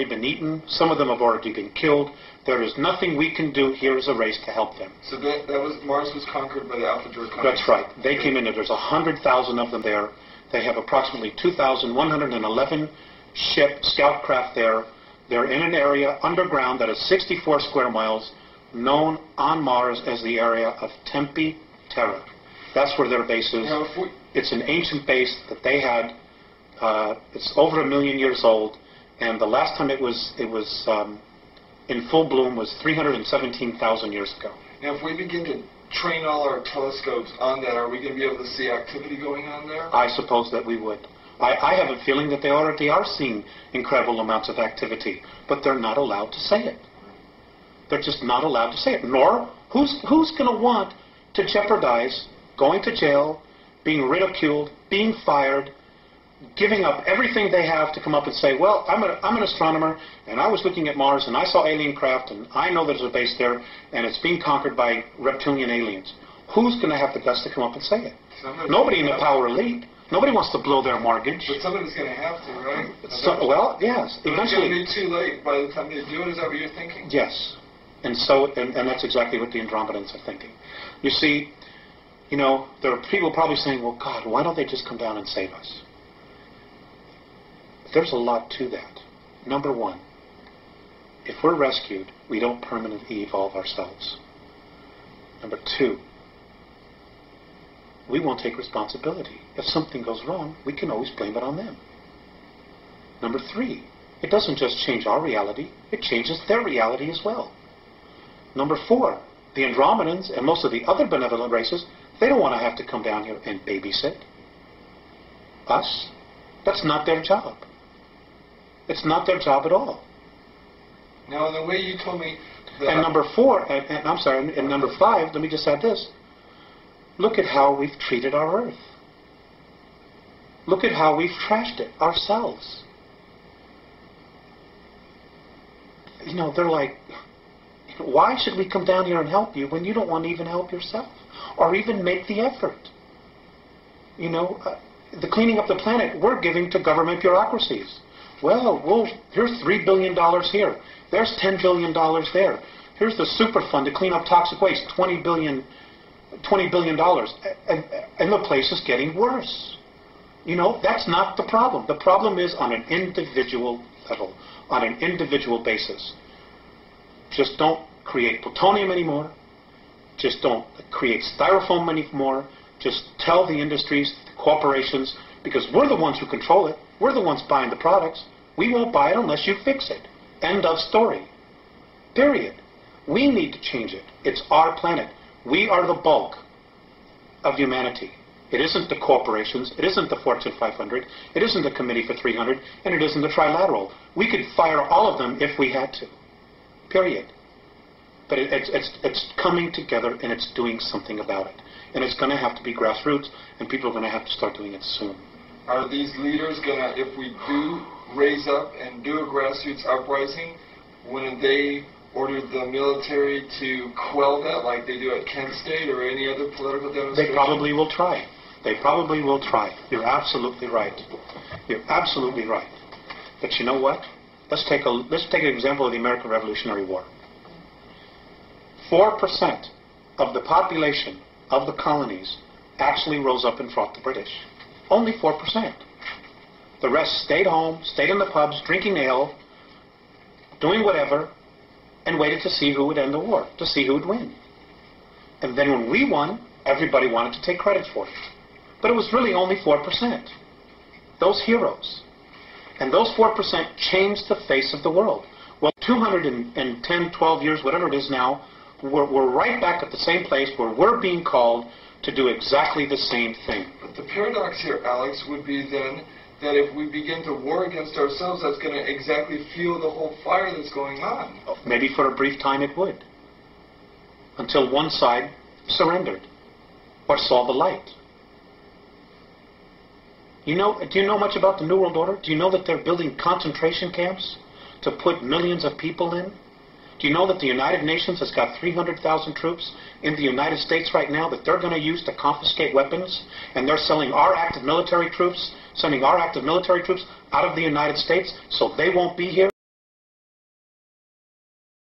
been eaten. Some of them have already been killed. There is nothing we can do here as a race to help them. So Mars was conquered by the Alpha Draconis. That's right. They came in. There's 100,000 of them there. They have approximately 2,111 scout craft there. They're in an area underground that is 64 square miles, known on Mars as the area of Tempe Terra. That's where their base is. Now, it's an ancient base that they had. It's over 1 million years old, and the last time it was in full bloom was 317,000 years ago. Now, if we begin to train all our telescopes on that, are we going to be able to see activity going on there? I suppose that we would. I have a feeling that they already are seeing incredible amounts of activity, but they're not allowed to say it. They're just not allowed to say it. Nor, who's going to want to jeopardize going to jail, being ridiculed, being fired, giving up everything they have to come up and say, well, I'm an astronomer, and I was looking at Mars, and I saw alien craft, and I know there's a base there, and it's being conquered by reptilian aliens. Who's going to have the guts to come up and say it? Nobody in the power elite. Nobody wants to blow their mortgage. But somebody's going to have to, right? Well, yes. Eventually. It's going to be too late by the time they do it. Is that what you're thinking? Yes. And that's exactly what the Andromedans are thinking. You see, there are people probably saying, well, God, why don't they just come down and save us? There's a lot to that. Number one, if we're rescued, we don't permanently evolve ourselves. Number two, we won't take responsibility. If something goes wrong, we can always blame it on them. Number three, it doesn't just change our reality, it changes their reality as well. Number four, the Andromedans and most of the other benevolent races, they don't want to have to come down here and babysit us. That's not their job. It's not their job at all. Now, in the way you told me... And number four, and number five, let me just add this. Look at how we've treated our Earth. Look at how we've trashed it ourselves. They're like, why should we come down here and help you when you don't want to even help yourself? Or even make the effort? The cleaning up the planet, we're giving to government bureaucracies. Well, here's $3 billion here. There's $10 billion there. Here's the super fund to clean up toxic waste, $20 billion. And the place is getting worse. That's not the problem. The problem is on an individual level, on an individual basis. Just don't create plutonium anymore. Just don't create styrofoam anymore. Just tell the industries, the corporations, because we're the ones who control it. We're the ones buying the products. We won't buy it unless you fix it. End of story. Period. We need to change it. It's our planet. We are the bulk of humanity. It isn't the corporations. It isn't the Fortune 500. It isn't the Committee for 300. And it isn't the Trilateral. We could fire all of them if we had to. Period. But it's coming together and it's doing something about it. And it's going to have to be grassroots, and people are going to have to start doing it soon. Are these leaders going to, if we do raise up and do a grassroots uprising, when they ordered the military to quell that like they do at Kent State or any other political demonstration? They probably will try. They probably will try. You're absolutely right. You're absolutely right. But you know what? Let's take an example of the American Revolutionary War. 4% of the population of the colonies actually rose up and fought the British. Only 4%. The rest stayed home, stayed in the pubs, drinking ale, doing whatever, and waited to see who would end the war, to see who would win. And then when we won, everybody wanted to take credit for it. But it was really only 4%. Those heroes. And those 4% changed the face of the world. Well, 210, 12 years, whatever it is now, we're right back at the same place where we're being called to do exactly the same thing. But the paradox here, Alex, would be then that if we begin to war against ourselves, that's going to exactly fuel the whole fire that's going on. Maybe for a brief time it would. Until one side surrendered or saw the light. Do you know much about the New World Order? Do you know that they're building concentration camps to put millions of people in? Do you know that the United Nations has got 300,000 troops in the United States right now that they're going to use to confiscate weapons? And they're sending our active military troops out of the United States so they won't be here?